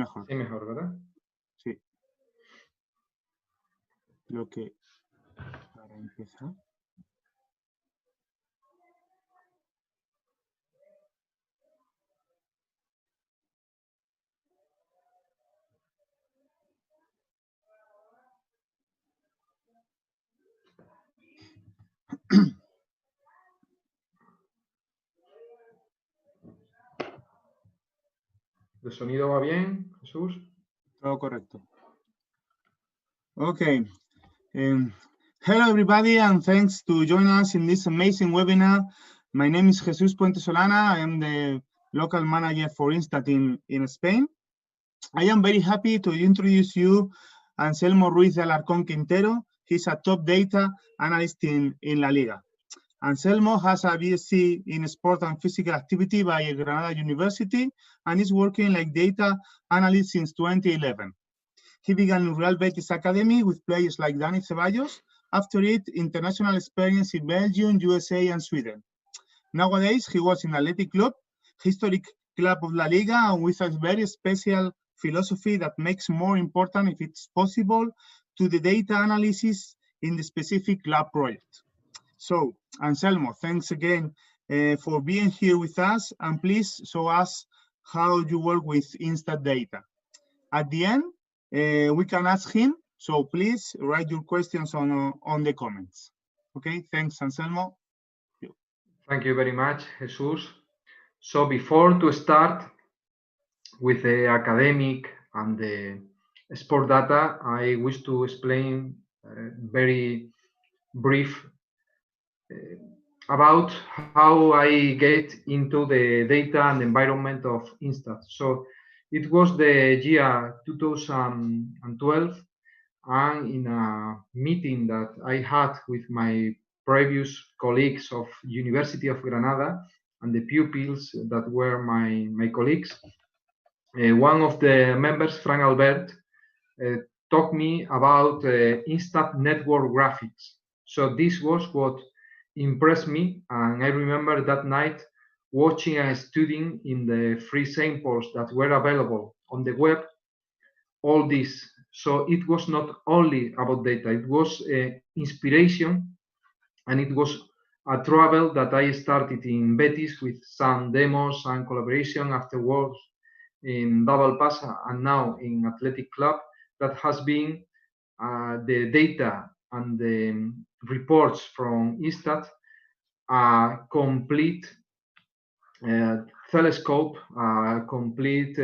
mejor. Sí, mejor, ¿verdad? Sí. Lo que para empezar. ¿El sonido va bien, Jesús? Todo correcto. Okay. Hello, everybody, and thanks to join us in this amazing webinar. My name is Jesus Puente Solana. I am the local manager for InStat in Spain. I am very happy to introduce you Anselmo Ruiz de Alarcón Quintero. He's a top data analyst in La Liga. Anselmo has a BSc in Sport and Physical Activity by Granada University and is working like data analyst since 2011. He began in Real Betis Academy with players like Dani Ceballos. After it, international experience in Belgium, USA, and Sweden. Nowadays, he was in Athletic Club, historic club of La Liga, and with a very special philosophy that makes more important, if it's possible, to the data analysis in the specific club project. So, Anselmo, thanks again for being here with us, and please show us how you work with InStat data. At the end, we can ask him, so please write your questions on the comments. Okay, thanks, Anselmo. Thank you very much, Jesus. So before to start with the academic and the sport data, I wish to explain very brief about how I get into the data and environment of InStat. So it was the year 2012, and in a meeting that I had with my previous colleagues of University of Granada and the pupils that were my colleagues, one of the members, Frank Albert, talked me about InStat network graphics. So this was what impressed me, and I remember that night watching and studying in the free samples that were available on the web all this. So it was not only about data, it was inspiration, and it was a travel that I started in Betis with some demos and collaboration afterwards in Double Pass and now in Athletic Club, that has been the data and the reports from InStat, a complete telescope, complete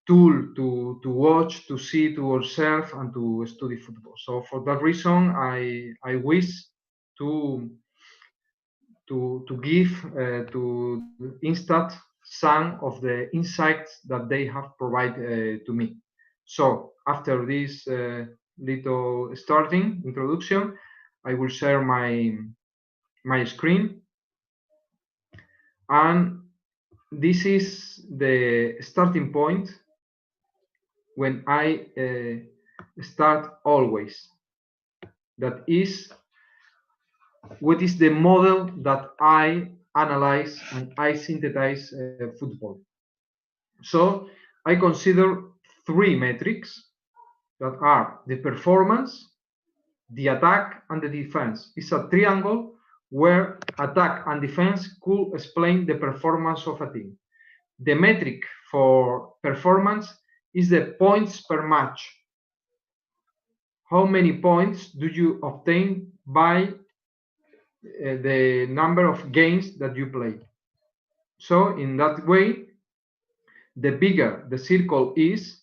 tool to watch, to see, to observe, and to study football. So for that reason, I wish to give to InStat some of the insights that they have provided to me. So after this little starting introduction, I will share my screen, and this is the starting point when I start always. That is, what is the model that I analyze and I synthesize football. So I consider three metrics that are the performance, the attack, and the defense. It's a triangle where attack and defense could explain the performance of a team. The metric for performance is the points per match. How many points do you obtain by the number of games that you play? So in that way, the bigger the circle is,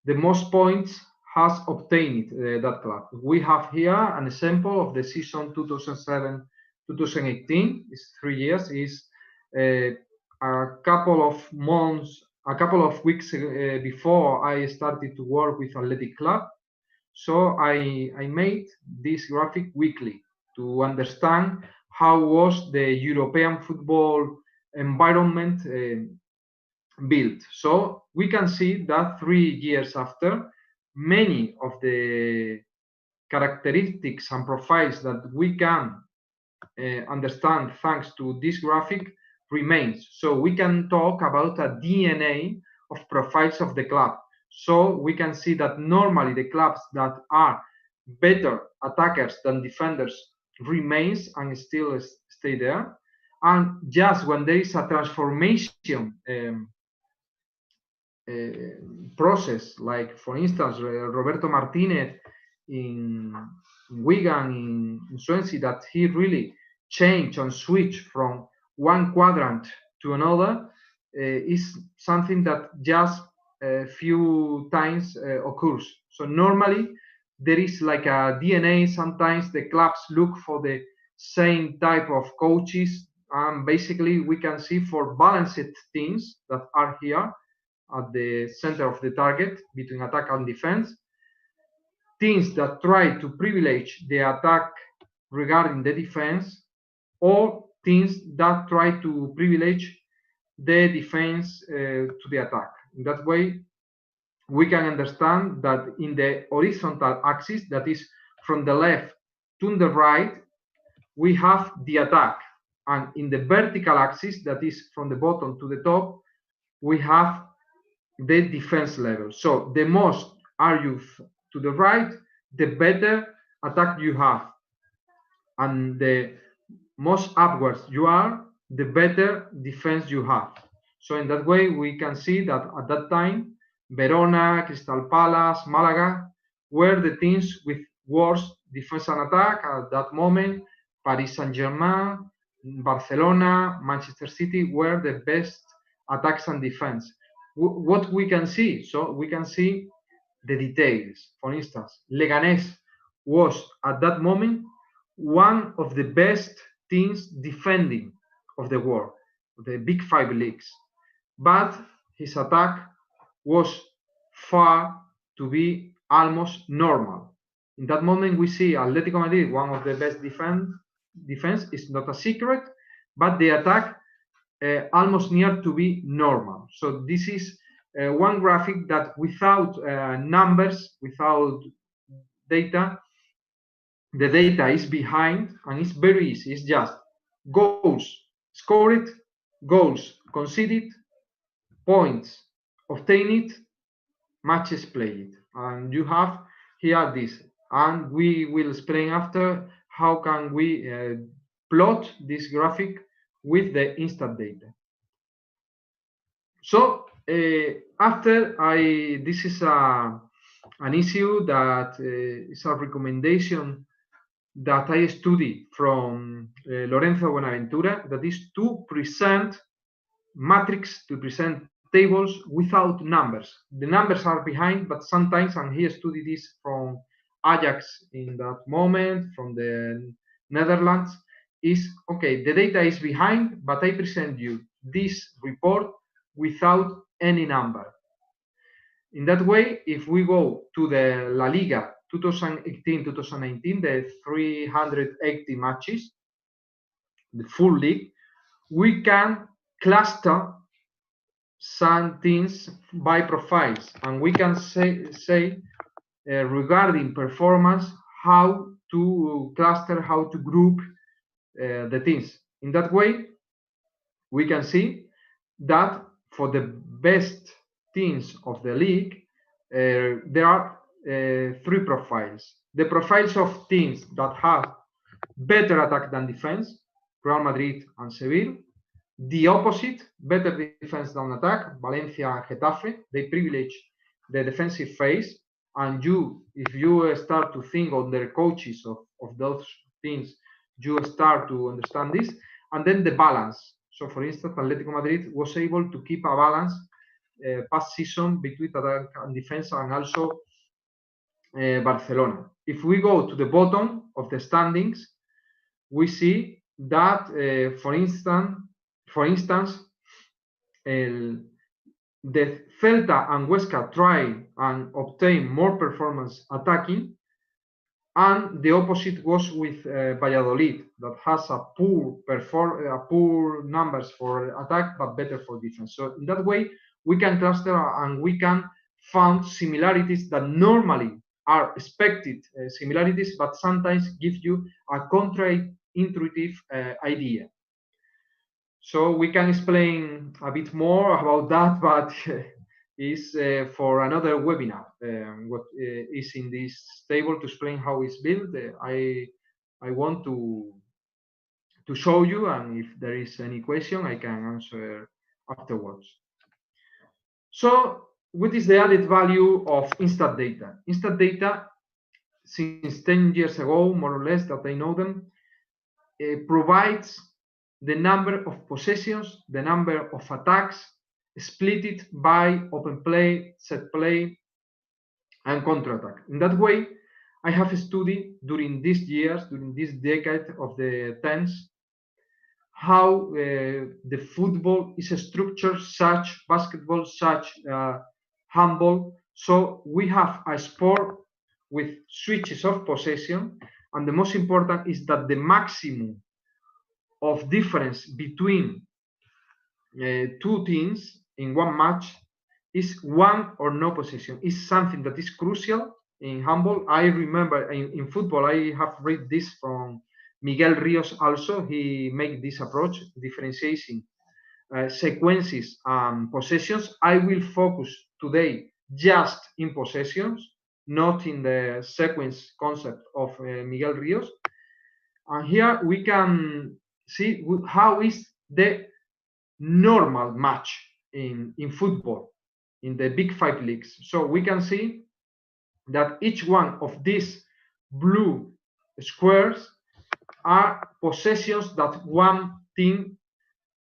the most points has obtained that club. We have here an example of the season 2007-2018. It's 3 years. Is a couple of months, a couple of weeks before I started to work with Athletic Club. So I made this graphic weekly to understand how was the European football environment built. So we can see that 3 years after, many of the characteristics and profiles that we can understand thanks to this graphic remains. So we can talk about a DNA of profiles of the club. So we can see that normally the clubs that are better attackers than defenders remains and still stay there. And just when there is a transformation process, like for instance Roberto Martinez in Wigan, in Swansea, that he really changed and switched from one quadrant to another, is something that just a few times occurs. So normally there is like a DNA. Sometimes the clubs look for the same type of coaches, and basically we can see for balanced teams that are here at the center of the target between attack and defense, teams that try to privilege the attack regarding the defense, or teams that try to privilege the defense to the attack. In that way, we can understand that in the horizontal axis, that is from the left to the right, we have the attack, and in the vertical axis, that is from the bottom to the top, we have the defense level. So the most are you to the right, the better attack you have, and the most upwards you are, the better defense you have. So in that way, we can see that at that time, Verona, Crystal Palace, Malaga were the teams with worse defense and attack. At that moment, Paris Saint-Germain, Barcelona, Manchester City were the best attacks and defense. What we can see, so we can see the details. For instance, Leganés was at that moment one of the best teams defending of the world, the big 5 leagues, but his attack was far to be almost normal. In that moment, we see Atletico Madrid, one of the best defense is not a secret, but the attack almost near to be normal. So this is one graphic that without numbers, without data, the data is behind, and it's very easy. It's just goals scored, goals conceded, points obtained, matches played, and you have here this. And we will explain after how can we plot this graphic with the InStat data. So after this is an issue that is a recommendation that I studied from Lorenzo Buenaventura, that is to present matrix, to present tables without numbers. The numbers are behind, but sometimes, and he studied this from Ajax in that moment, from the Netherlands, is okay, the data is behind, but I present you this report without any number. In that way, if we go to the La Liga 2018-2019, the 380 matches, the full league, we can cluster some teams by profiles, and we can say regarding performance how to cluster, how to group the teams. In that way, we can see that for the best teams of the league, there are 3 profiles. The profiles of teams that have better attack than defense, Real Madrid and Seville. The opposite, better defense than attack, Valencia and Getafe. They privilege the defensive phase, and if you start to think on the coaches of those teams, you start to understand this. And then the balance. So for instance, Atletico Madrid was able to keep a balance past season between attack and defense, and also Barcelona. If we go to the bottom of the standings, we see that, for instance, the Celta and Huesca try and obtain more performance attacking, and the opposite was with Valladolid, that has a poor numbers for attack but better for defense. So in that way, we can cluster and we can find similarities that normally are expected similarities, but sometimes give you a counterintuitive idea. So we can explain a bit more about that, but is for another webinar. What is in this table to explain how it's built. I want to show you, and if there is any question, I can answer afterwards. So, what is the added value of InStat data? InStat data, since 10 years ago, more or less, that I know them, provides the number of possessions, the number of attacks, split it by open play, set play, and counter-attack. In that way, I have studied during these years, during this decade of the 10s, how the football is structured, such basketball, such handball. So we have a sport with switches of possession, and the most important is that the maximum of difference between two teams in one match is one or no possession. Is something that is crucial in handball. I remember in football, I have read this from Miguel Rios also. He made this approach, differentiating sequences and possessions. I will focus today just in possessions, not in the sequence concept of Miguel Rios. And here we can see how is the normal match in football, in the big 5 leagues. So we can see that each one of these blue squares are possessions that one team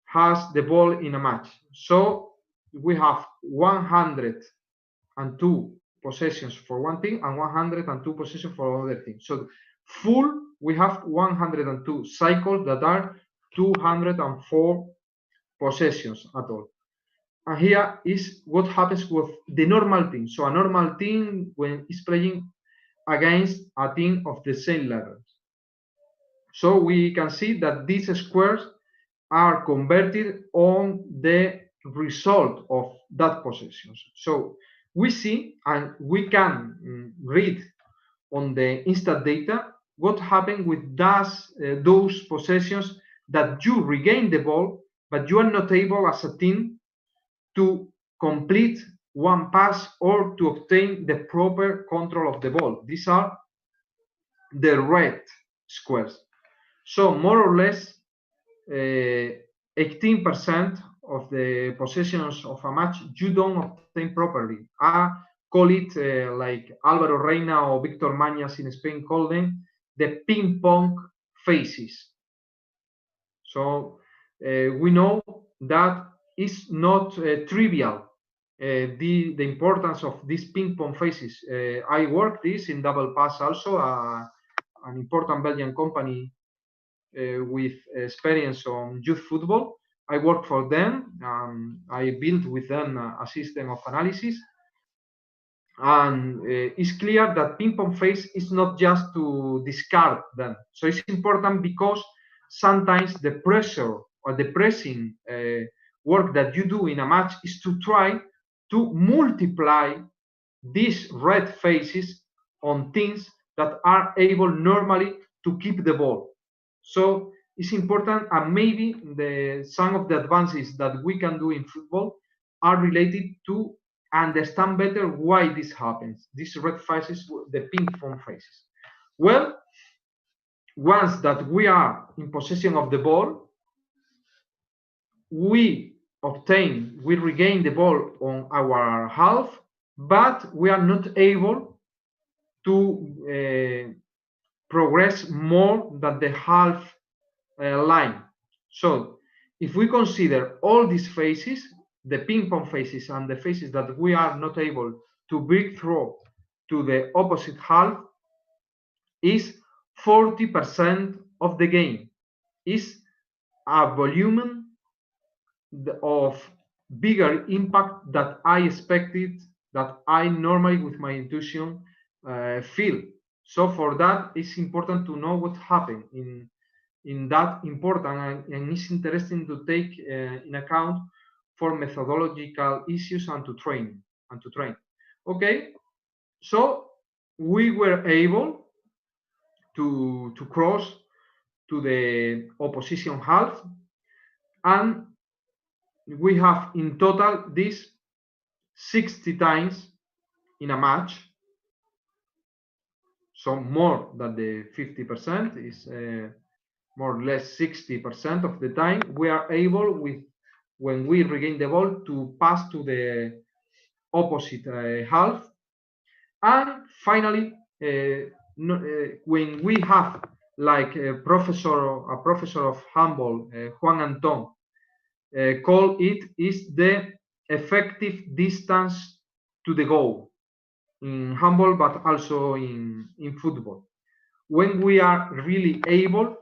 has the ball in a match. So we have 102 possessions for one team and 102 possessions for another team. So full, we have 102 cycles that are 204 possessions at all. And here is what happens with the normal team. So a normal team when it's playing against a team of the same levels. So we can see that these squares are converted on the result of that possessions. So we see, and we can read on the InStat data what happened with those possessions that you regain the ball, but you are not able as a team to complete one pass or to obtain the proper control of the ball. These are the red squares. So more or less 18% of the possessions of a match you don't obtain properly. I call it like Álvaro Reina or Víctor Mañas in Spain call them the ping pong phases. So we know that is not trivial, the importance of these ping pong phases. I worked this in Double Pass also, an important Belgian company with experience on youth football. I worked for them. I built with them a system of analysis. And it's clear that ping pong phase is not just to discard them. So it's important because sometimes the pressure or the pressing work that you do in a match is to try to multiply these red phases on teams that are able normally to keep the ball. So it's important, and maybe some of the advances that we can do in football are related to understand better why this happens, these red phases, the ping pong phases. Well, once that we are in possession of the ball, we regain the ball on our half, but we are not able to progress more than the half line. So if we consider all these phases, the ping pong phases and the phases that we are not able to break through to the opposite half, is 40% of the game. Is a volume of bigger impact that I expected, that I normally with my intuition feel. So for that, it's important to know what happened in that important, and it's interesting to take in account for methodological issues and to train. Okay, so we were able to cross to the opposition half, and we have in total this 60 times in a match, so more than the 50% is more or less 60% of the time we are able, when we regain the ball, to pass to the opposite half. And finally, when we have, like a professor of handball, Juan Anton, call it is the effective distance to the goal in handball, but also in football, when we are really able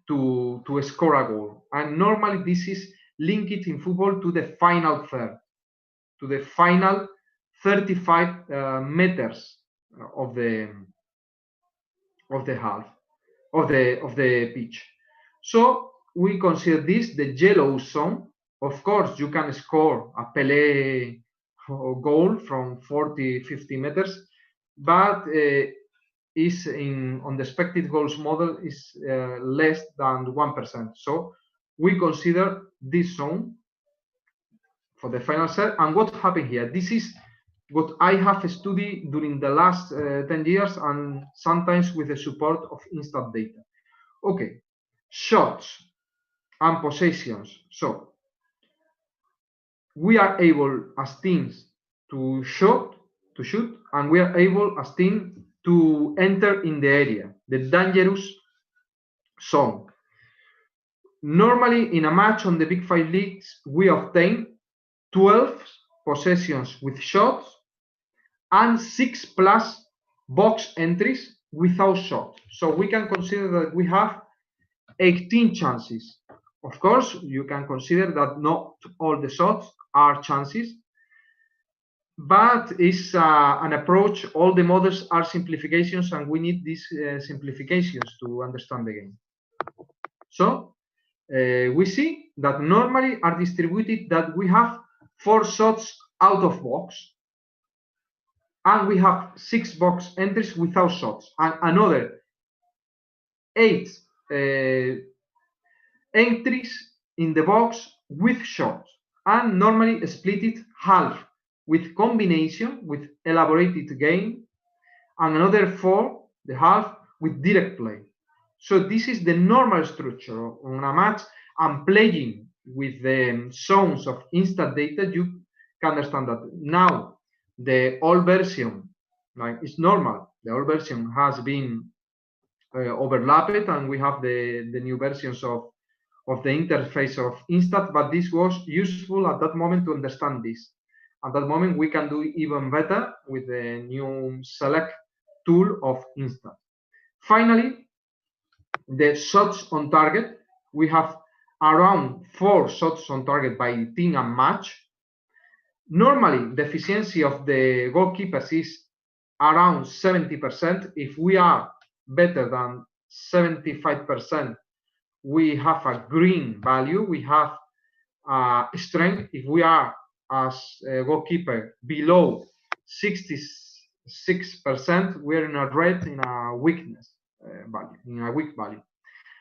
to score a goal. And normally this is linked in football to the final third, to the final 35 meters of the half of the pitch. So we consider this the yellow zone. Of course, you can score a Pelé goal from 40-50 meters, but is on the expected goals model is less than 1%. So we consider this zone for the final set. And what happened here? This is what I have studied during the last 10 years, and sometimes with the support of InStat data. Okay, shots and possessions. So we are able as teams to shoot, and we are able as teams to enter in the area, the dangerous zone. Normally in a match on the Big Five leagues, we obtain 12 possessions with shots and 6+ box entries without shots. So we can consider that we have 18 chances. Of course, you can consider that not all the shots are chances, but it's an approach. All the models are simplifications, and we need these simplifications to understand the game. So we see that normally are distributed that we have 4 shots out of box, and we have 6 box entries without shots, and another 8 entries in the box with shots, and normally split it half with combination, with elaborated game, and another 4, the half, with direct play. So this is the normal structure on a match, and playing with the zones of InStat data, you can understand that now the old version, like, it's normal. The old version has been overlapped, and we have the new versions of the interface of InStat, but this was useful at that moment to understand this. At that moment, we can do even better with the new select tool of InStat. Finally, the shots on target. We have around 4 shots on target by team and match. Normally, the efficiency of the goalkeepers is around 70%. If we are better than 75%, we have a green value. We have strength. If we are as a goalkeeper below 66%, we're in a red, in a weakness value, in a weak value.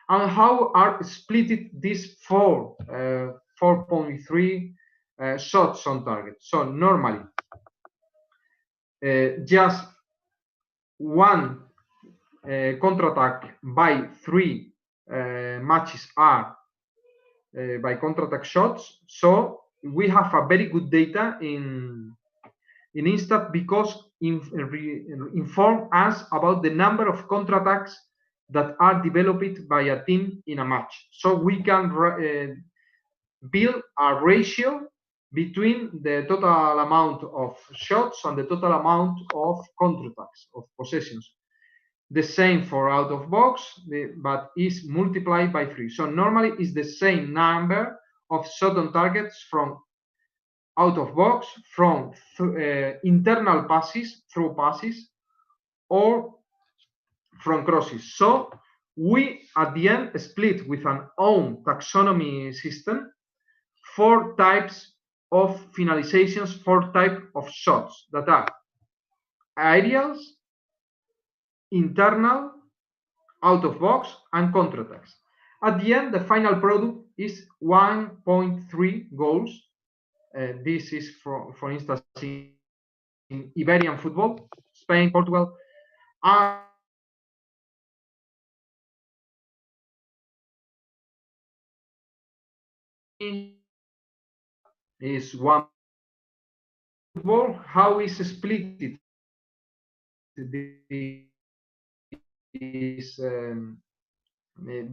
And how are split these 4.3 shots on target? So normally, just 1 counterattack by 3 matches are by counterattack shots. So we have a very good data in InStat, because inform us about the number of counterattacks that are developed by a team in a match. So we can build a ratio between the total amount of shots and the total amount of counterattacks, of possessions. The same for out of box, but is multiplied by 3. So normally it's the same number of shot on targets from out of box, from internal passes, through passes, or from crosses. So we at the end split with an own taxonomy system 4 types of finalizations, 4 types of shots, that are aerials, internal, out of box, and counterattacks. At the end, the final product is 1.3 goals this is, for instance, in Iberian football, Spain, Portugal, and is one football. How is split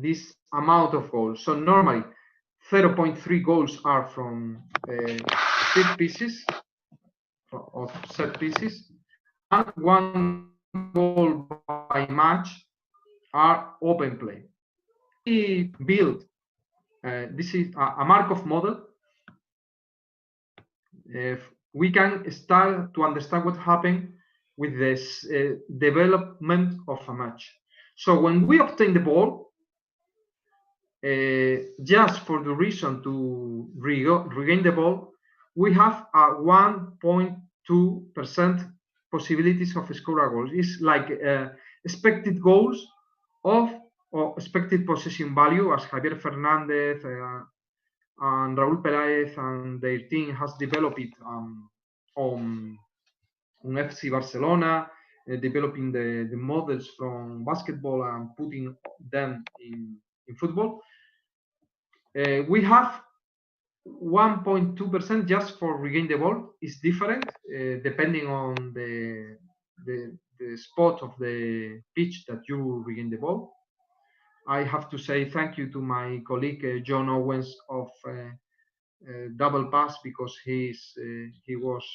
this amount of goals? So normally 0.3 goals are from set pieces, and 1 goal by match are open play. We build this is a Markov model. We can start to understand what happened with this development of a match. So when we obtain the ball, just for the reason to regain the ball, we have a 1.2% possibilities of score a goal. It's like expected goals of or expected possession value, as Javier Fernandez and Raúl Peláez and their team has developed it on FC Barcelona, developing the models from basketball and putting them in football. We have 1.2% just for regain the ball. It's different depending on the spot of the pitch that you regain the ball. I have to say thank you to my colleague John Owens of Double Pass, because he was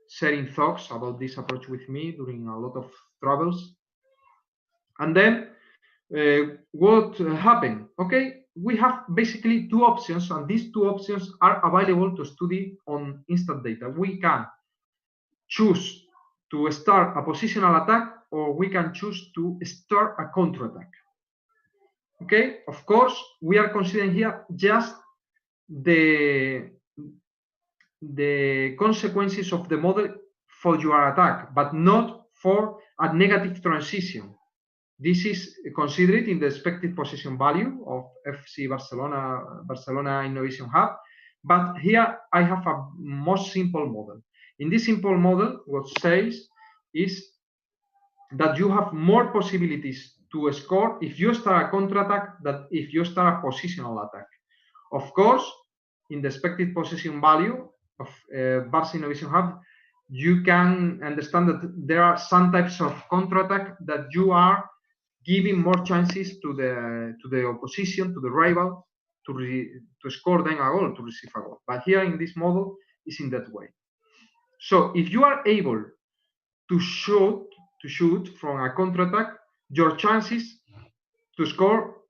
sharing thoughts about this approach with me during a lot of travels. And then what happened? Okay, we have basically two options, and these two options are available to study on InStat data. We can choose to start a positional attack, or we can choose to start a counter-attack. Okay, of course, we are considering here just the consequences of the model for your attack, but not for a negative transition. This is considered in the expected possession value of FC Barcelona Innovation Hub. But here I have a most simple model. In this simple model, what says is that you have more possibilities to score if you start a counter-attack than if you start a positional attack. Of course, in the expected possession value of Barca Innovation Hub, you can understand that there are some types of counter-attack that you are giving more chances to the opposition, to the rival, to score then a goal, to receive a goal. But here in this model, it's in that way. So if you are able to shoot from a counter-attack, your chances to score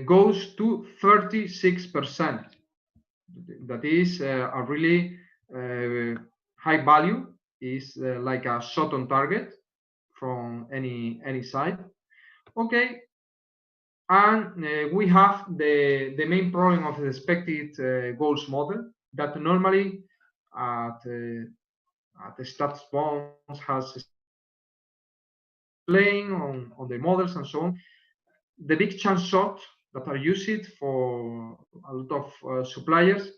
goes to 36%. That is a really high value. Is like a shot on target from any side. Okay, and we have the main problem of the expected goals model that normally at the stats bonds has playing on the models and so on. The big chance shot that are used for a lot of suppliers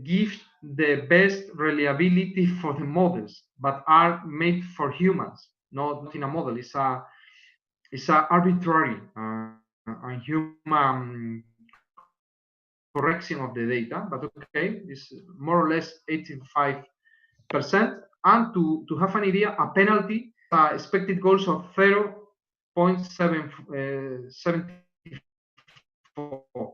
give the best reliability for the models, but are made for humans, not in a model. It's a arbitrary and human correction of the data, but okay, it's more or less 85%. And to have an idea, a penalty expected goals of 0.74.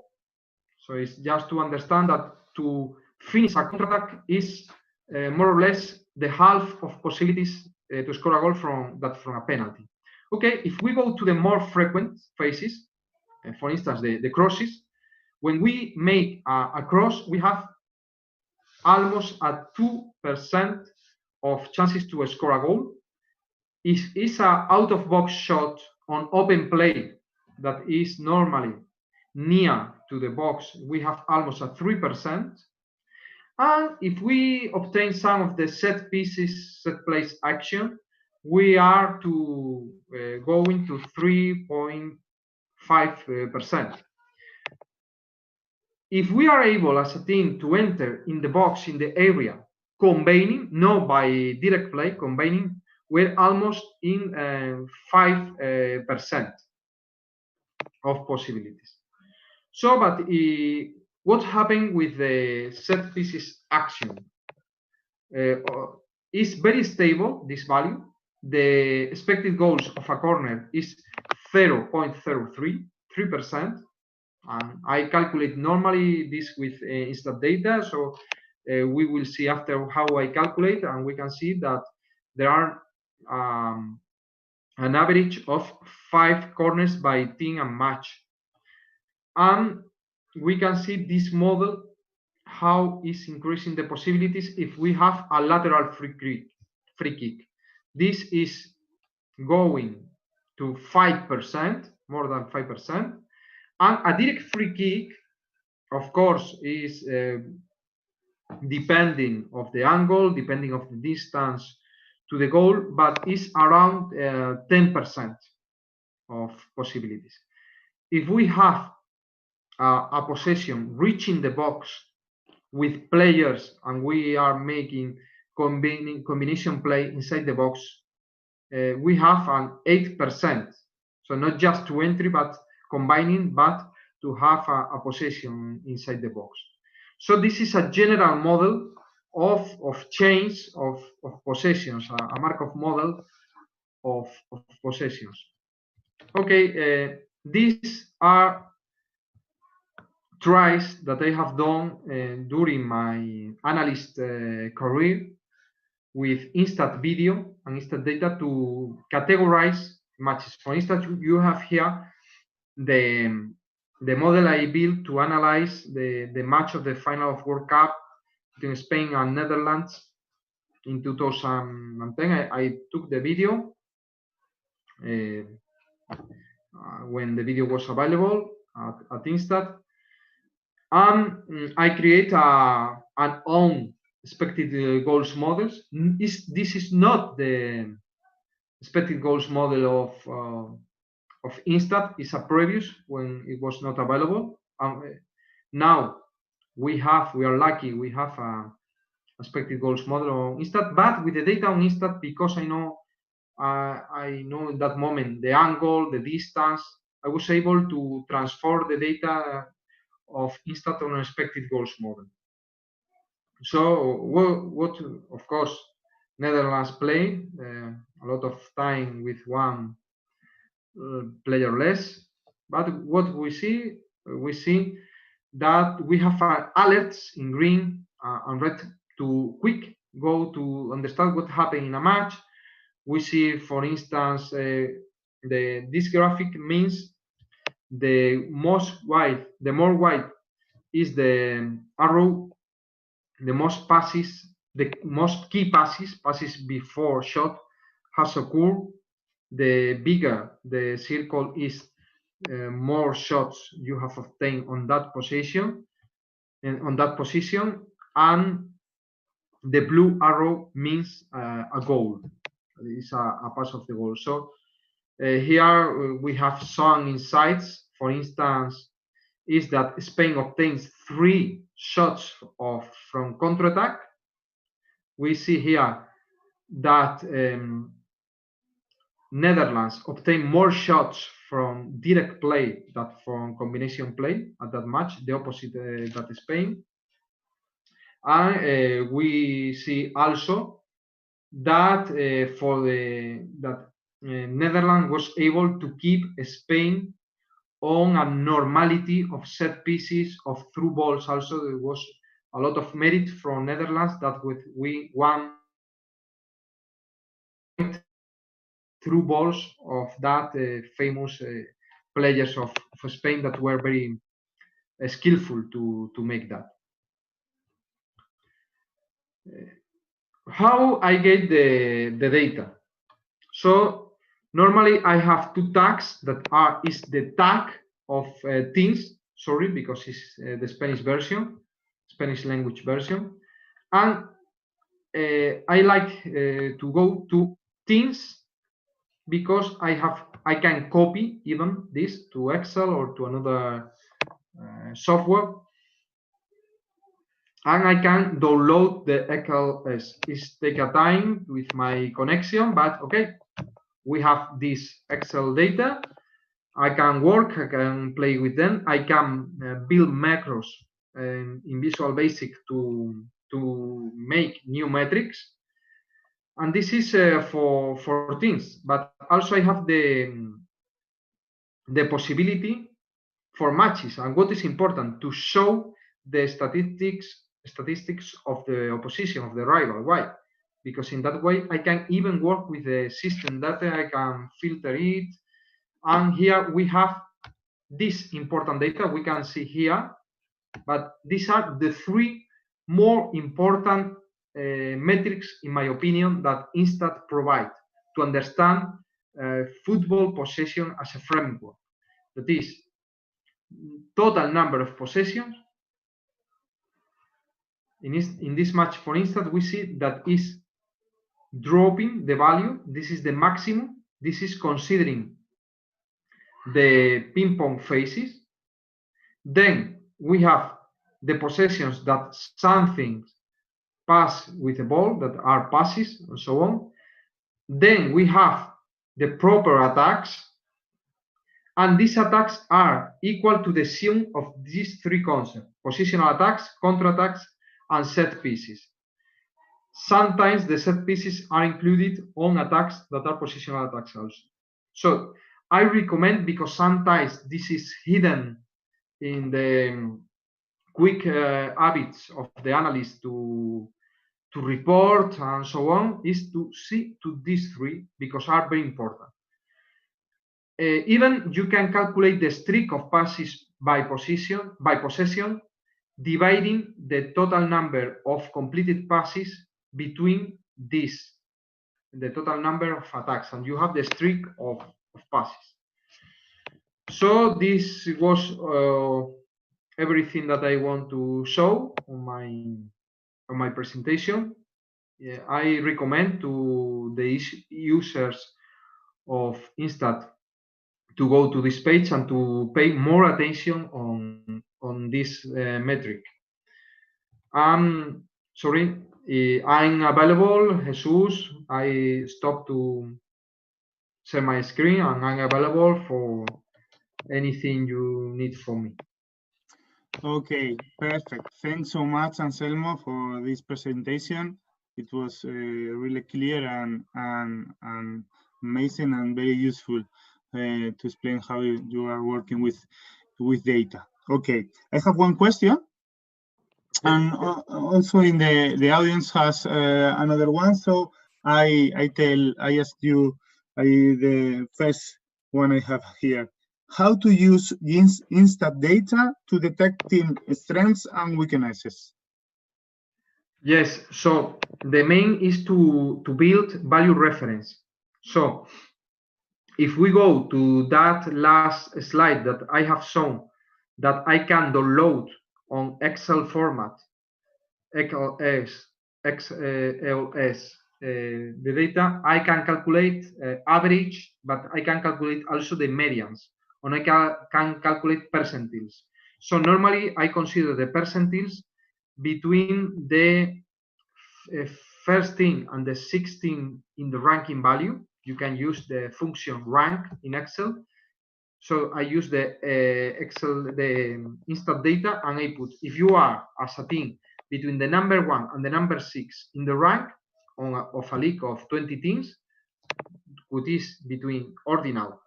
So it's just to understand that to finish a counter-attack is more or less the half of possibilities to score a goal from a penalty. Okay, if we go to the more frequent phases, for instance, the crosses, when we make a cross, we have almost a 2% of chances to score a goal. If it's an out-of-box shot on open play that is normally near to the box, we have almost a 3%. And if we obtain some of the set pieces, set plays action, we are to going to 3.5%. if we are able as a team to enter in the box, in the area, combining, not by direct play, combining, we're almost in 5% of possibilities. So, but what happened with the set pieces action? Is very stable, this value. The expected goals of a corner is 0.03%. I calculate normally this with InStat data, so we will see after how I calculate, and we can see that there are an average of 5 corners by team and match. And we can see this model, how is increasing the possibilities if we have a lateral free kick. This is going to 5%, more than 5%. And a direct free kick, of course, is depending of the angle, depending of the distance to the goal, but is around 10% of possibilities. If we have a possession reaching the box with players and we are making combination play inside the box, we have an 8%. So not just to entry, but combining, but to have a possession inside the box. So this is a general model of change of possessions, a Markov model of possessions. Okay, these are tries that I have done during my analyst career with InStat video and InStat data to categorize matches. For instance, you have here the model I built to analyze the match of the final of World Cup between Spain and Netherlands in 2010. I took the video when the video was available at InStat, and I create an own expected goals models. This is not the expected goals model of InStat. It's a previous when it was not available. Now we are lucky, we have a expected goals model on InStat, but with the data on InStat, because I know in that moment the angle, the distance, I was able to transfer the data of InStat on an expected goals model. So what of course, Netherlands play a lot of time with one player less, but what we see that we have alerts in green and red to quick go to understand what happened in a match. We see, for instance, this graphic means the more wide is the arrow, the most passes, the most key passes before shot has occurred. The bigger the circle is, more shots you have obtained on that position, and the blue arrow means a goal. It's a pass of the goal. So here we have some insights. For instance, is that Spain obtains 3 shots from counterattack. We see here that Netherlands obtain more shots from direct play than from combination play at that match, the opposite that Spain. And we see also that Netherlands was able to keep Spain on a normality of set pieces of through balls. Also, there was a lot of merit from Netherlands that we won through balls of that famous players of Spain that were very skillful to make that. How I get the data? So normally I have 2 tags that is the tag of teams, sorry, because it's the Spanish version, Spanish language version, and I like to go to teams because I can copy even this to Excel or to another software, and I can download the XLS. It's take a time with my connection, but okay, we have this Excel data. I can work, I can play with them. I can build macros in Visual Basic to make new metrics. And this is for things, but also I have the possibility for matches. And what is important, to show the statistics of the opposition, of the rival. Why? Because in that way I can even work with the system data. I can filter it, and here we have this important data we can see here. But these are the three more important metrics, in my opinion, that InStat provide to understand football possession as a framework. That is, total number of possessions. In this match, for instance, we see that is dropping the value. This is the maximum. This is considering the ping pong phases. Then we have the possessions that something pass with the ball, that are passes, and so on. Then we have the proper attacks, and these attacks are equal to the sum of these three concepts: positional attacks, counter-attacks, and set pieces. Sometimes the set pieces are included on attacks that are positional attacks also. So I recommend, because sometimes this is hidden in the quick habits of the analyst to report and so on, is to see to these three, because are very important. Even you can calculate the streak of passes by possession, dividing the total number of completed passes between these, the total number of attacks, and you have the streak of passes. So this was everything that I want to show on my presentation. Yeah, I recommend to the users of InStat to go to this page and to pay more attention on this metric. Sorry, I'm available, Jesus. I stopped to share my screen, and I'm available for anything you need from me. Okay, perfect. Thanks so much, Anselmo, for this presentation. It was really clear and amazing and very useful to explain how you are working with data. Okay, I have one question, and also in the audience has another one. So I ask you the first one I have here. How to use InStat data to detect team strengths and weaknesses? Yes, so the main is to build value reference. So if we go to that last slide that I have shown, that I can download on Excel format, XLS, the data, I can calculate average, but I can calculate also the medians, and I can calculate percentiles. So normally I consider the percentiles between the first team and the 16 in the ranking value. You can use the function rank in Excel. So I use the InStat data, and I put, if you are as a team between the number 1 and the number 6 in the rank of a league of 20 teams, which is between ordinal,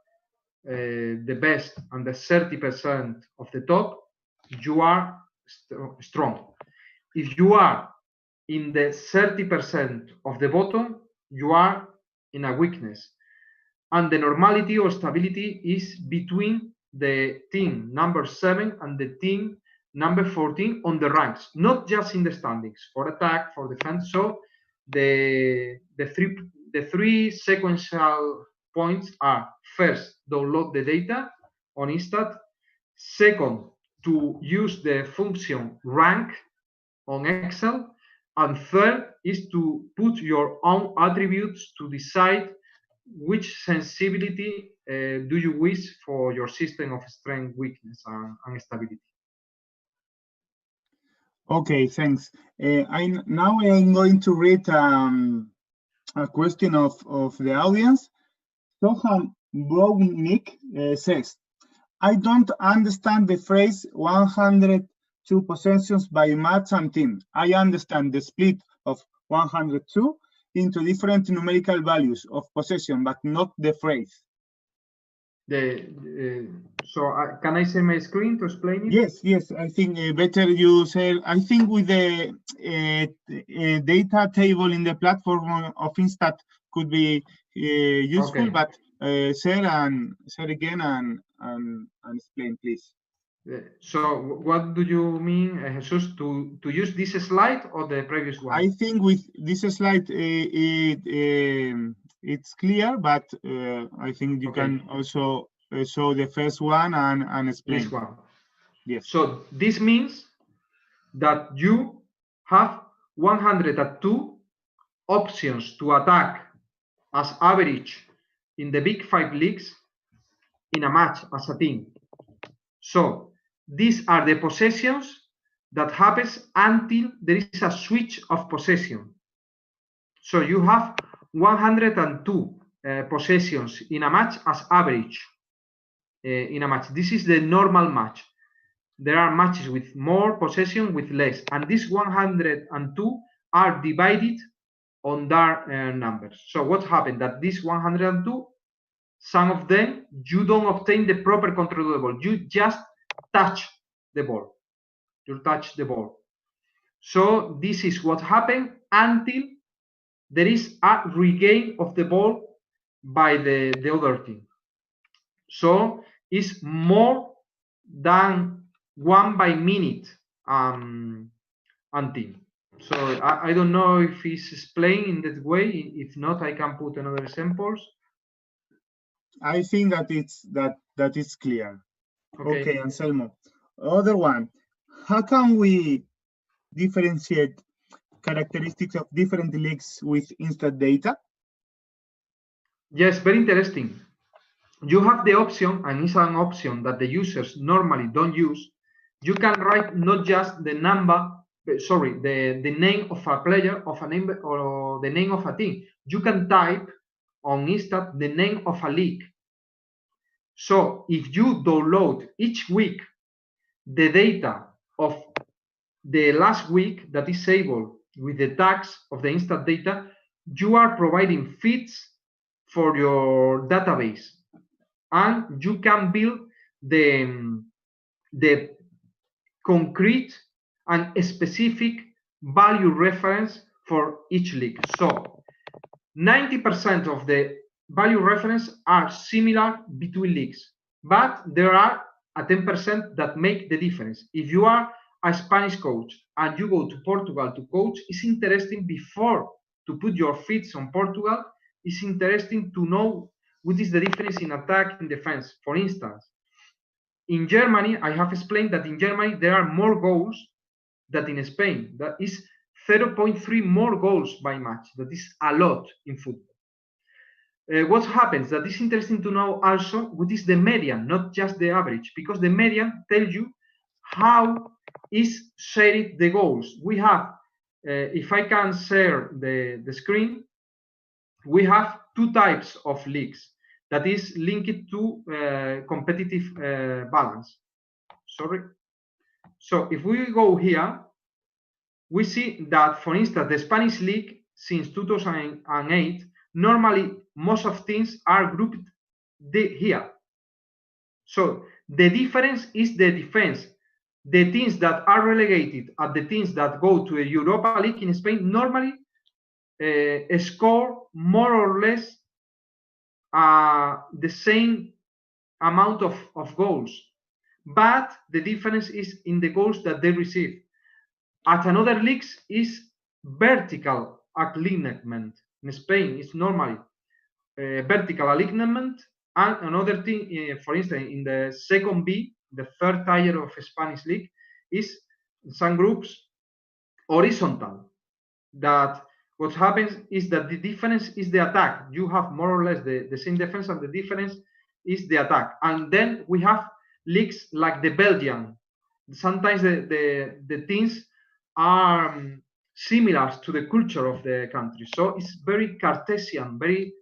the best, and the 30% of the top, you are strong. If you are in the 30% of the bottom, you are in a weakness. And the normality or stability is between the team number 7 and the team number 14 on the ranks, not just in the standings, for attack, for defense. So the three sequential points are: first, download the data on InStat; second, to use the function rank on Excel; and third is to put your own attributes to decide which sensibility do you wish for your system of strength, weakness, and stability. Okay, thanks. Now I am going to read a question of the audience. Soham Brownick says, I don't understand the phrase 102 possessions by match and team. I understand the split of 102 into different numerical values of possession, but not the phrase. Can I share my screen to explain it? Yes. I think better you say. I think with the data table in the platform of InStat could be useful, Okay. but share again and explain, please. So what do you mean, Jesus, to use this slide or the previous one? I think with this slide it's clear, but I think you can also show the first one and explain. This one. Yes. So this means that you have 102 options to attack as average in the big 5 leagues in a match as a team. So these are the possessions that happens until there is a switch of possession. So you have 102 possessions in a match as average in a match. This is the normal match. There are matches with more possession, with less, and these 102 are divided on their numbers. So what happened? That these 102, some of them you don't obtain the proper control of the ball. You just touch the ball. You touch the ball. So this is what happened until there is a regain of the ball by the other team. So it's more than 1 by minute until. So I don't know if it's explained in that way. If not, I can put another examples. I think that it's clear. Okay, Anselmo. Other one. How can we differentiate characteristics of different leagues with InStat data? Yes, very interesting. You have the option, and it's an option that the users normally don't use. You can write not just the number, sorry, the name of a player, of a name, or the name of a team. You can type on InStat the name of a league. So if you download each week the data of the last week that is able with the tags of the InStat data, you are providing feeds for your database, and you can build the concrete and specific value reference for each league. So 90% of the value reference are similar between leagues, but there are a 10% that make the difference. If you are a Spanish coach and you go to Portugal to coach, it's interesting before to put your feet on Portugal. It's interesting to know what is the difference in attack and defense. For instance, in Germany, I have explained that in Germany there are more goals than in Spain. That is 0.3 more goals by match. That is a lot in football. What happens? That is interesting to know also what is the median, not just the average, because the median tells you how is shared the goals. We have, if I can share the screen, we have 2 types of leagues that is linked to competitive balance. Sorry. So if we go here, we see that, for instance, the Spanish league since 2008, normally most of teams are grouped here. So the difference is the defense. The teams that are relegated and the teams that go to a Europa League in Spain normally score more or less the same amount of goals, but the difference is in the goals that they receive. At another leagues is vertical alignment. In Spain, it's normally vertical alignment, and another thing, for instance, in the second B, the third tier of Spanish league, is in some groups horizontal. That what happens is that the difference is the attack. You have more or less the same defense, and the difference is the attack. And then we have leagues like the Belgian. Sometimes the teams are similar to the culture of the country. So it's very Cartesian, very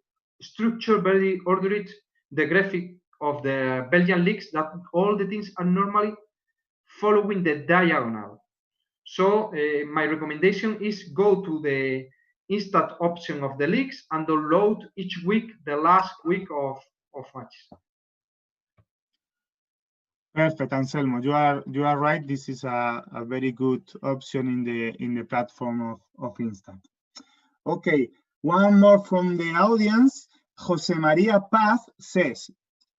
structured, very ordered. The graphic of the Belgian leagues, that all the things are normally following the diagonal. So my recommendation is go to the InStat option of the leagues and download each week the last week of matches. Perfect, Anselmo. You are right. This is a very good option in the platform of InStat. Okay, one more from the audience. Jose Maria Paz says,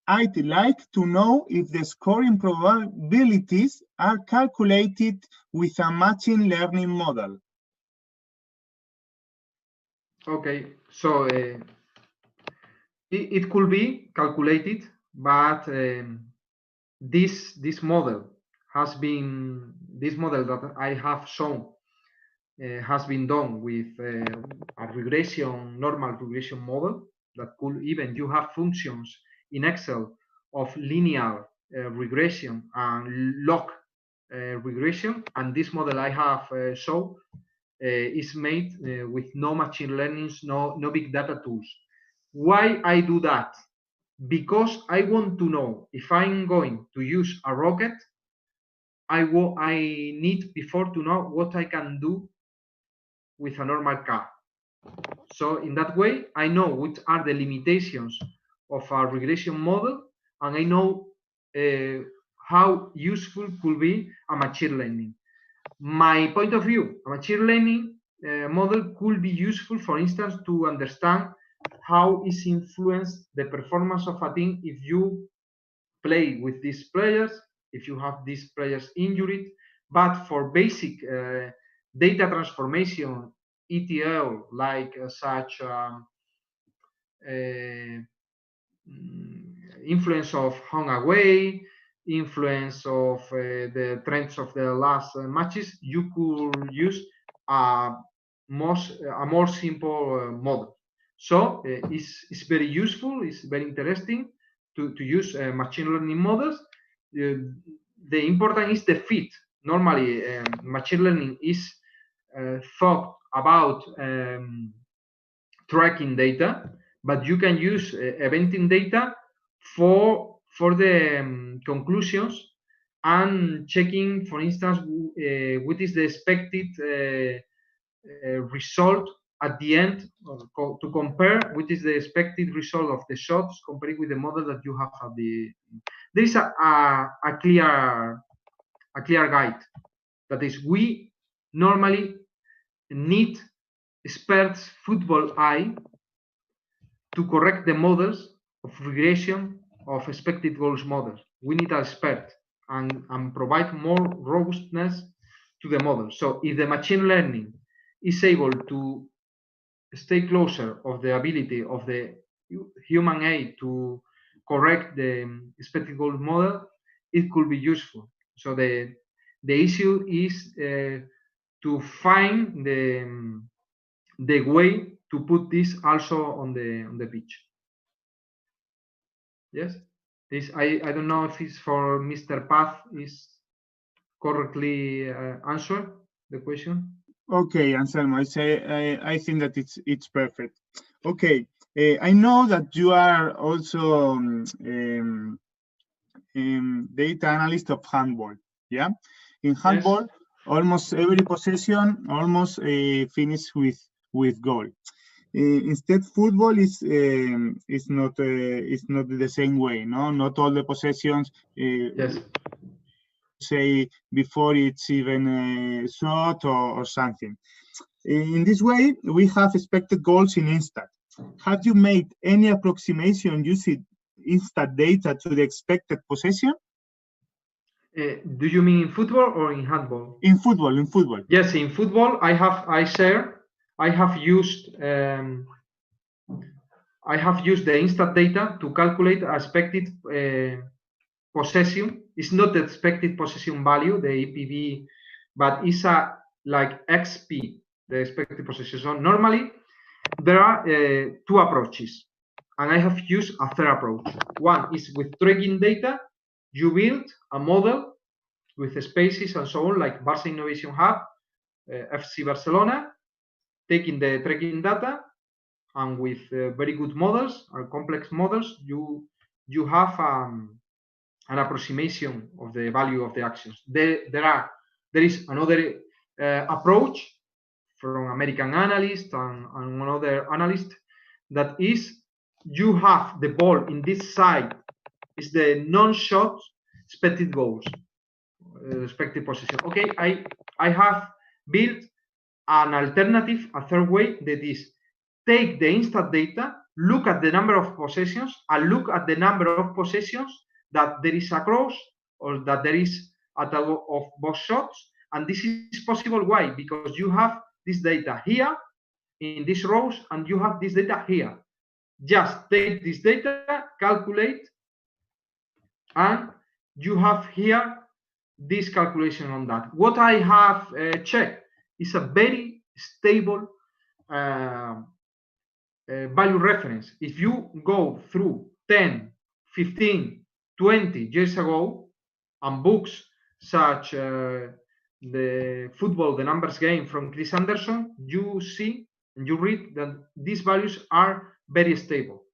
I'd like to know if the scoring probabilities are calculated with a machine learning model. Okay, so it could be calculated, but this model that I have shown has been done with a normal regression model that could even, you have functions in Excel of linear regression and log regression, and this model I have shown is made with no machine learning, no big data tools. Why I do that? Because I want to know if I'm going to use a rocket, I need before to know what I can do with a normal car. So in that way, I know which are the limitations of a regression model, and I know how useful could be a machine learning. My point of view, a machine learning model could be useful, for instance, to understand how is influenced the performance of a team if you play with these players, if you have these players injured. But for basic data transformation, ETL, like such influence of home away, influence of the trends of the last matches, you could use a more simple model. So it's very useful, it's very interesting to use machine learning models. The important is the fit. Normally, machine learning is thought about tracking data, but you can use eventing data for the conclusions and checking, for instance, what is the expected result at the end, to compare what is the expected result of the shots compared with the model that you have at the. There is a clear guide. That is, we normally need experts football eye to correct the models of regression of expected goals models. We need an expert and provide more robustness to the model. So if the machine learning is able to stay closer of the ability of the human eye to correct the expected goals model, it could be useful. So the issue is to find the way to put this also on the pitch. Yes, this I don't know if it's for Mr. Paz is correctly answer the question. Okay, Anselmo, I think that it's perfect. Okay, I know that you are also data analyst of handball. Yeah, in handball, yes, almost every possession almost finished with goal. Instead, football is not the same way. No, not all the possessions. Yes. Say before it's even a shot or something. In this way, we have expected goals in InStat. Have you made any approximation using InStat data to the expected possession? Do you mean in football or in handball? In football, in football. Yes, in football, I have used the InStat data to calculate expected possession. It's not the expected possession value, the EPV, but it's a like XP, the expected possession. So normally there are two approaches, and I have used a third approach. One is with tracking data. You build a model with spaces and so on, like Barça Innovation Hub, FC Barcelona, taking the tracking data, and with very good models or complex models, you have an approximation of the value of the actions. There is another approach from American Analyst and another analyst, that is, you have the ball in this side is the non-shot expected goals, expected possession. Okay, I have built an alternative, a third way, that is, take the InStat data, look at the number of possessions, and look at the number of possessions that there is a cross or that there is a tag of box shots. And this is possible. Why? Because you have this data here in these rows, and you have this data here. Just take this data, calculate, and you have here this calculation on that. What I have checked is a very stable value reference. If you go through 10, 15, 20 years ago, and books such the Football, the Numbers Game from Chris Anderson, you see and you read that these values are very stable.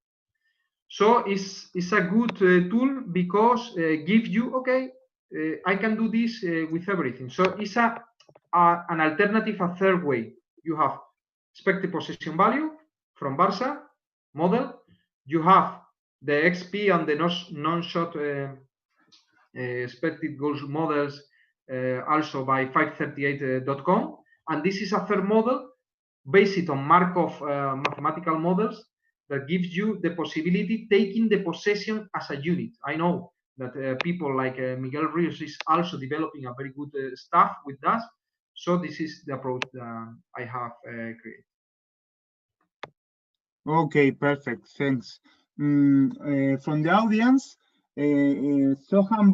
So it's a good tool because gives you, okay, I can do this with everything. So it's an alternative, a third way. You have expected possession value from Barca model. You have the XP and the non-shot expected goals models also by 538.com. And this is a third model based on Markov mathematical models that gives you the possibility taking the possession as a unit. I know that people like Miguel Rios is also developing a very good stuff with that. So this is the approach that I have created. Okay, perfect. Thanks. From the audience, Sohan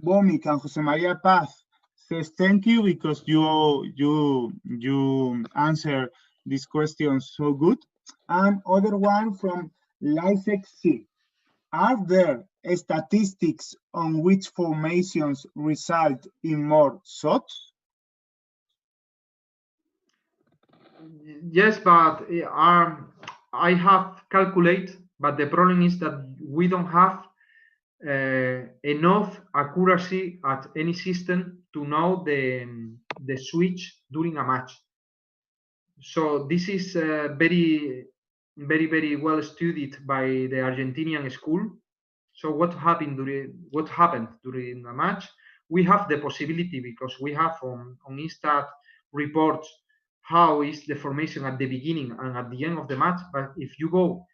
Bomik and Jose Maria Paz says thank you because you answer these questions so good. And other one from Lifex C. Are there statistics on which formations result in more shots? Yes, but I have calculated, but the problem is that we don't have enough accuracy at any system to know the switch during a match. So this is very well studied by the Argentinian school. So what happened during a match? We have the possibility, because we have on InStat reports how is the formation at the beginning and at the end of the match. But if you go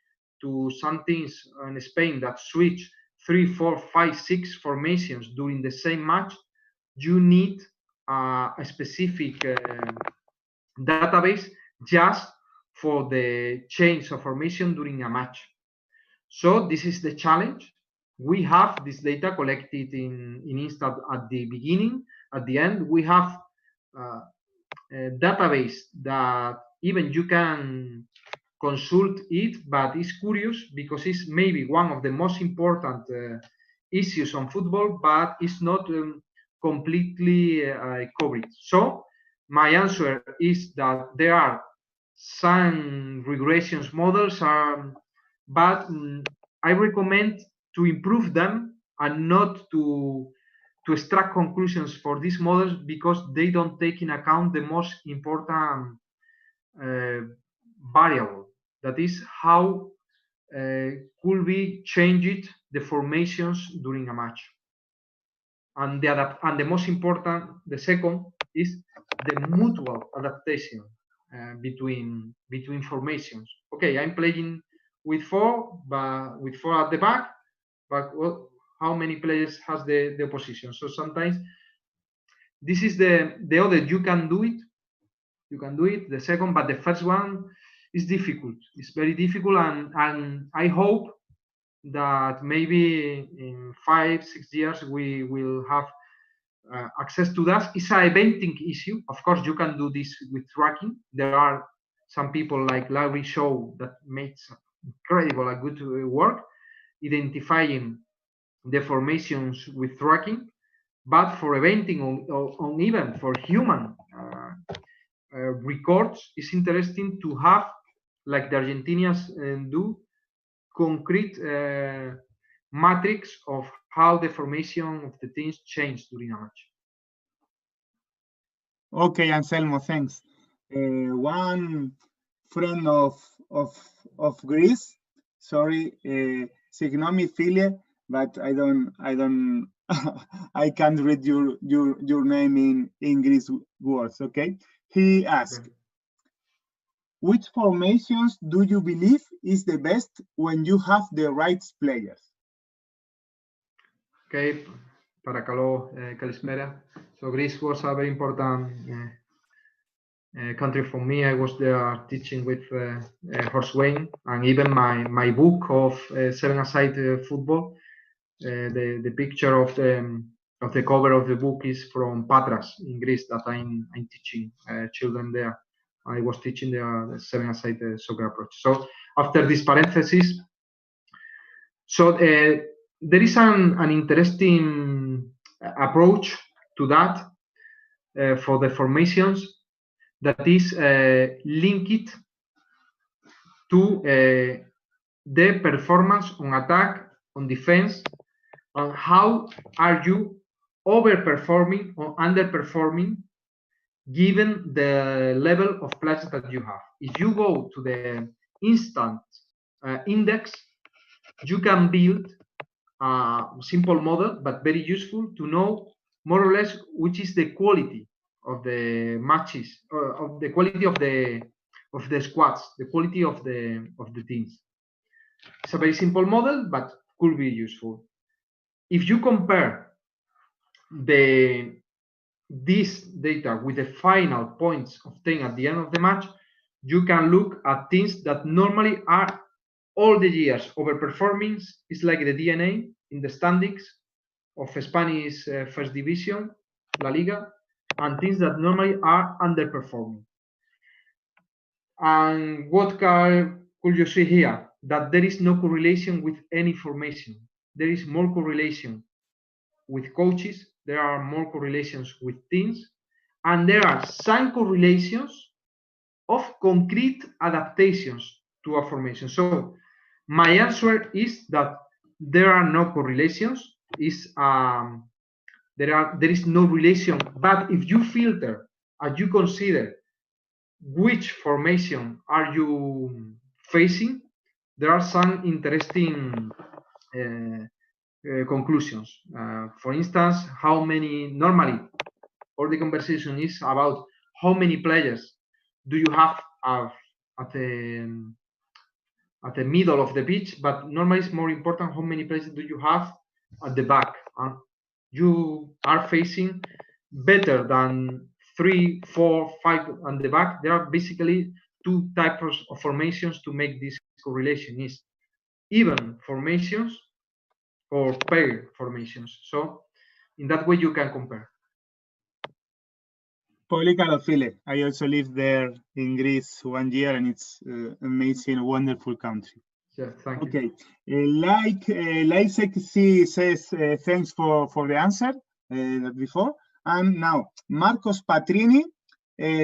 to some teams in Spain that switch 3, 4, 5, 6 formations during the same match, you need a specific database just for the change of formation during a match. So this is the challenge. We have this data collected in InStat at the beginning. At the end, we have a database that even you can consult it, but it's curious because it's maybe one of the most important issues on football, but it's not completely covered. So my answer is that there are some regressions models, but I recommend to improve them and not to extract conclusions for these models, because they don't take in account the most important variable, that is how could be changed the formations during a match. And the most important, the second, is the mutual adaptation between formations. Okay, I'm playing with 4, but with 4 at the back, but well, how many players has the opposition? So sometimes this is the other. You can do it. The second, but the first one is difficult. It's very difficult, and I hope that maybe in 5-6 years we will have access to that. It's an eventing issue. Of course, you can do this with tracking. There are some people like Larry Shaw that makes incredible, good work identifying the formations with tracking. But for eventing, on even for human records, it's interesting to have, like the Argentinians do, concrete matrix of how the formation of the teams changed during a match. Okay, Anselmo, thanks. One friend of Greece, sorry, ignore me, Philip, but I I can't read your name in Greece words. Okay, he asked, okay, which formations do you believe is the best when you have the right players? Okay, Paracalo, Kalispera. So Greece was a very important country for me. I was there teaching with Horst Wayne, and even my book of 7-a-side football. The picture of the cover of the book is from Patras in Greece that I'm teaching children there. I was teaching the 7-a-side soccer approach. So after this parenthesis, so there is an interesting approach to that for the formations that is linked to the performance on attack, on defense, on how are you overperforming or underperforming given the level of players that you have. If you go to the InStat index, you can build a simple model, but very useful to know more or less which is the quality of the matches, of the quality of the squads, the quality of the teams. It's a very simple model, but could be useful. If you compare this data with the final points obtained at the end of the match, you can look at teams that normally are all the years overperforming. It's like the DNA in the standings of Spanish First Division, La Liga, and teams that normally are underperforming. And what could you see here? That there is no correlation with any formation. There is more correlation with coaches. There are more correlations with teams, and there are some correlations of concrete adaptations to a formation. So my answer is that there are no correlations. There is no relation. But if you filter and you consider which formation are you facing, there are some interesting conclusions. For instance, how many normally, all the conversation is about how many players do you have at the middle of the pitch, but normally it's more important how many players do you have at the back. You are facing better than 3, 4, 5 on the back. There are basically two types of formations to make this correlation: is even formations or pair formations. So in that way you can compare. Phile. I also lived there in Greece 1 year, and it's amazing, wonderful country. Yeah, thank you. Okay, like C says, thanks for the answer before. And now Marcos Patrini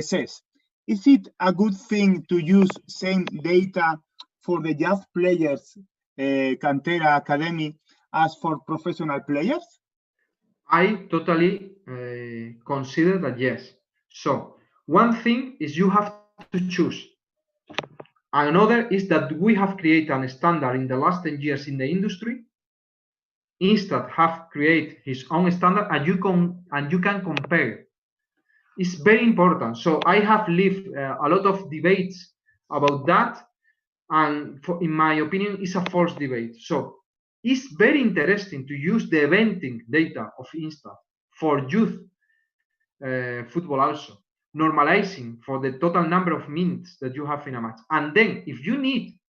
says, is it a good thing to use same data for the youth players, Cantera Academy, as for professional players? I totally consider that yes. So one thing is you have to choose. Another is that we have created a standard in the last 10 years in the industry. InStat have created his own standard, and you can compare. It's very important. So I have lived a lot of debates about that, and in my opinion, it's a false debate. So it's very interesting to use the eventing data of InStat for youth football also, normalizing for the total number of minutes that you have in a match. And then if you need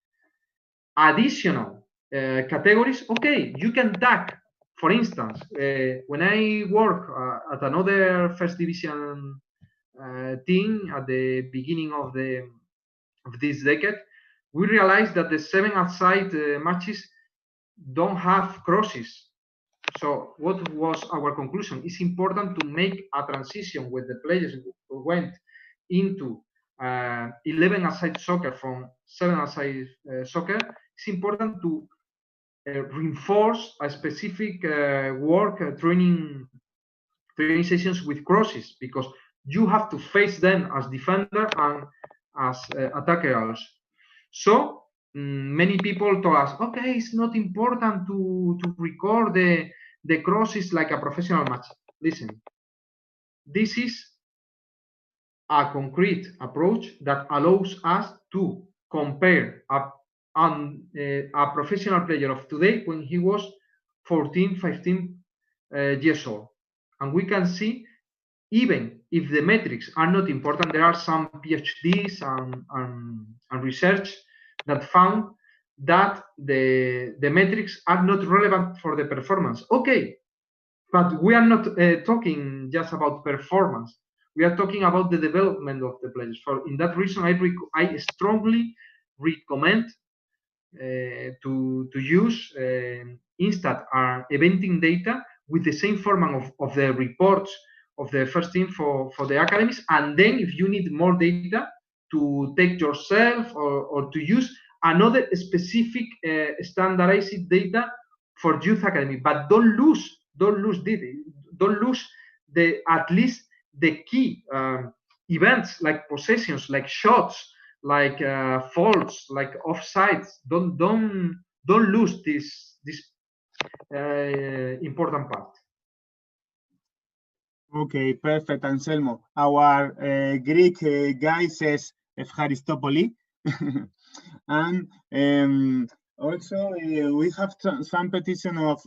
additional categories, okay, you can tag. For instance, when I work at another first division team at the beginning of this decade, we realized that the 7-a-side matches don't have crosses. So what was our conclusion? It's important to make a transition when the players went into 11-a-side soccer from 7-a-side soccer. It's important to reinforce a specific training sessions with crosses, because you have to face them as defender and as attackers. So many people told us, okay, it's not important to record the crosses like a professional match. Listen, this is a concrete approach that allows us to compare a professional player of today when he was 14, 15 years old. And we can see, even if the metrics are not important, there are some PhDs and research that found that the metrics are not relevant for the performance. Okay, but we are not talking just about performance. We are talking about the development of the players. For in that reason, I strongly recommend to use InStat eventing data with the same format of the reports of the first team for the academies. And then if you need more data, to take yourself or to use another specific standardized data for youth academy. But don't lose at least the key events like possessions, like shots, like faults, like offsides. Don't lose this important part. Okay, perfect, Anselmo. Our Greek guy says Efcharistopoli. And also we have some petition of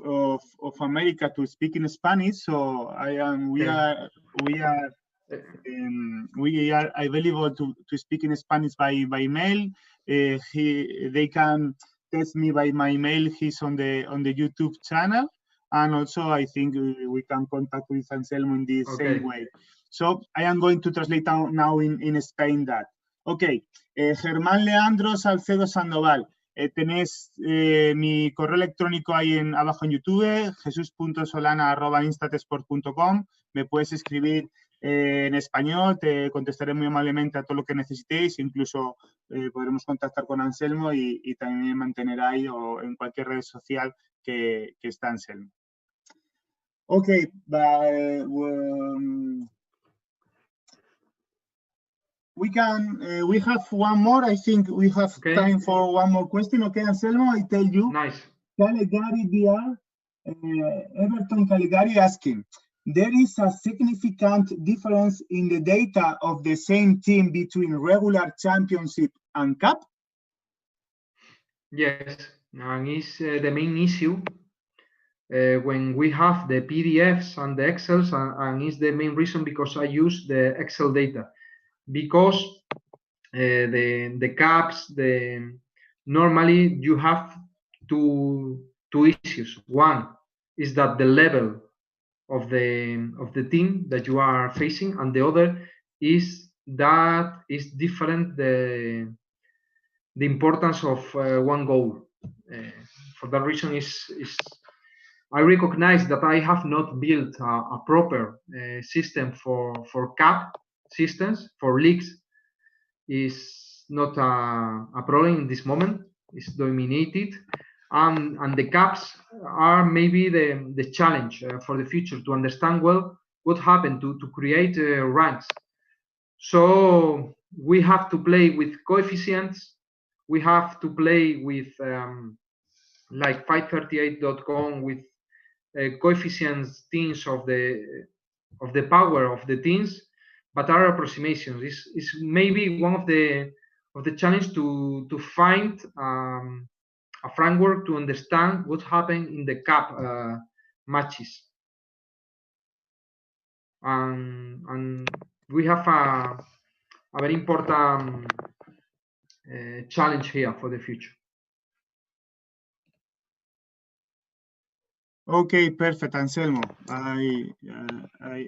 America to speak in Spanish. So we are available to speak in Spanish by mail. They can text me by my mail. He's on the YouTube channel. And also, I think we can contact with Anselmo in the same way. So I am going to translate now in Spain that. Okay, Germán Leandro Salcedo Sandoval. Tenés mi correo electrónico ahí abajo en YouTube, jesus.solana@instatsport.com. Me puedes escribir en español, te contestaré muy amablemente a todo lo que necesitéis. Incluso podremos contactar con Anselmo y también mantener ahí o en cualquier red social que está Anselmo. Okay, but we have one more. I think we have time for one more question. Okay, Anselmo, I tell you. Nice. Caligari BR, Everton Caligari asking, there is a significant difference in the data of the same team between regular championship and cup? Yes, and it's the main issue. When we have the PDFs and the Excels, and it's the main reason because I use the Excel data, because the caps, normally you have two issues. One is that the level of the team that you are facing, and the other is that is different the importance of one goal. For that reason, I recognize that I have not built a proper system for cup systems, for leagues. Is not a problem in this moment. It's dominated, and the caps are maybe the challenge for the future, to understand well what happened to create ranks. So we have to play with coefficients. We have to play with like 538.com with coefficients teams of the power of the teams, but are approximations. Is maybe one of the challenge to find a framework to understand what happened in the cup matches, and we have a very important challenge here for the future. Okay, perfect, Anselmo. I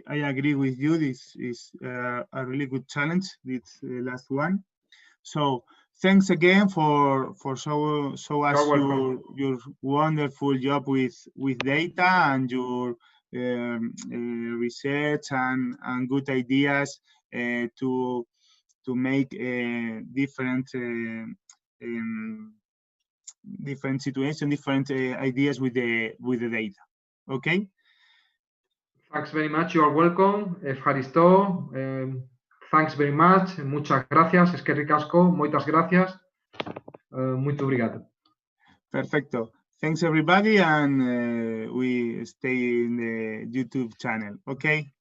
agree with you. This is a really good challenge, this last one. So thanks again for show us your wonderful job with data and your research and good ideas to make different situations, different ideas with the data. Okay. Thanks very much. You are welcome. Evharisto. Thanks very much. Muchas gracias. Eskerrik asko. Moitas gracias. Muito obrigado. Perfecto. Thanks everybody, and we stay in the YouTube channel. Okay.